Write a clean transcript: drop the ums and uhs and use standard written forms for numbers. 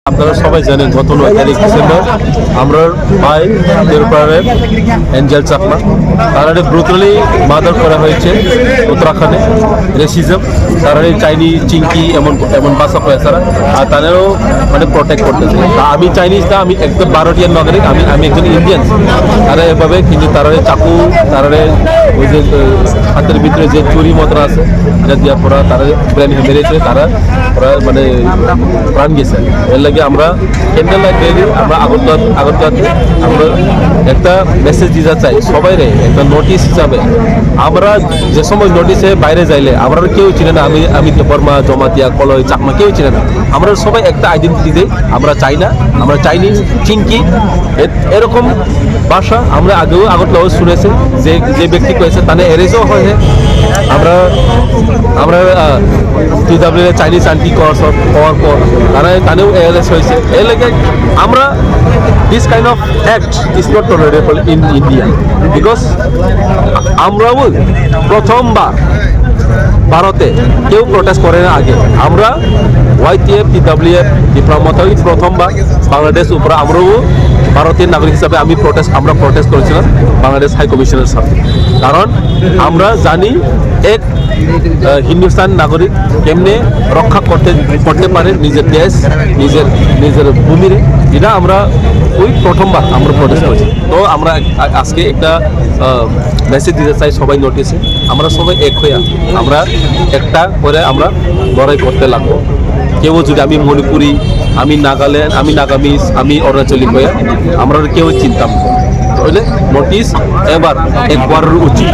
আপনারা সবাই জানেন গত 9 তারিখ ডিসেম্বর আমরা ভাই দেবপাড়ার এঞ্জেল চাকমা তারা ব্রুটালি মার্ডার করা হয়েছে উত্তরাখণ্ডে রেসিজম তারা চাইনিজ চিংকি এমন এমন ভাষা কয়ে তারা আর তাদেরও মানে প্রোটেক্ট করতেছে আমি চাইনিজ না আমি একদম ভারতীয় নাগরিক আমি একজন ইন্ডিয়ান তারা এভাবে কিন্তু তারা চাকু তারা ওই যে হাতের ভিতরে যে চুরি মতরা আছে এটা দেওয়ার পর তারা ব্রেন মেরেছে তারা ওরা মানে প্রাণ গেছে এর লাগে আমরা ক্যান্ডেল লাইট রেলি আমরা আগরতলাতে আমরা একটা মেসেজ দিতে চাই সবাই রে একটা নোটিশ হিসাবে আমরা যে সময় নোটিশে বাইরে যাইলে আমরা কেউ চিনে না আমি বর্মা জমাতিয়া কলই চাকমা কেউ চিনে না আমরা সবাই একটা আইডেন্টিটি দেই আমরা চাই না আমরা চাইনিজ চিনকি এরকম ভাষা আমরা আগেও আগরতলাও শুনেছি যে যে ব্যক্তি কয়েছে তাহলে এরেজও হয়েছে আমরা আমরা পিডব্লিউ চাইনিজ আন্টি কোর্স হওয়ার পর তানেও এয়ারলেস হয়েছে এর লাগে আমরা this kind of act is not tolerable in India because আমরাও প্রথমবার ভারতে কেউ প্রোটেস্ট করে না আগে আমরা ওয়াইটিএফ পিডব্লিউএফ ডিপ্লোমাতাই প্রথমবার বাংলাদেশ উপরে আমরাও ভারতীয় নাগরিক হিসাবে আমরা প্রোটেস্ট করেছিলাম বাংলাদেশ হাই কমিশনের সাথে কারণ আমরা জানি এক হিন্দুস্তান নাগরিক কেমনে রক্ষা করতে পারে নিজের দেশ নিজের ভূমিরে এটা আমরা ওই প্রথমবার আমরা প্রোটেস্ট করেছি তো আমরা আজকে একটা মেসেজ দিতে চাই সবাই নোটিসে আমরা সবাই এক হয়ে আমরা একটা করে আমরা লড়াই করতে লাগবো কেউ যদি আমি মণিপুরি আমি নাগাল্যান্ড আমি নাগামিজ আমি অরুণাচলী হয়ে আমরা কেউ চিন্তাম তাহলে নোটিস এবার একবার উচিত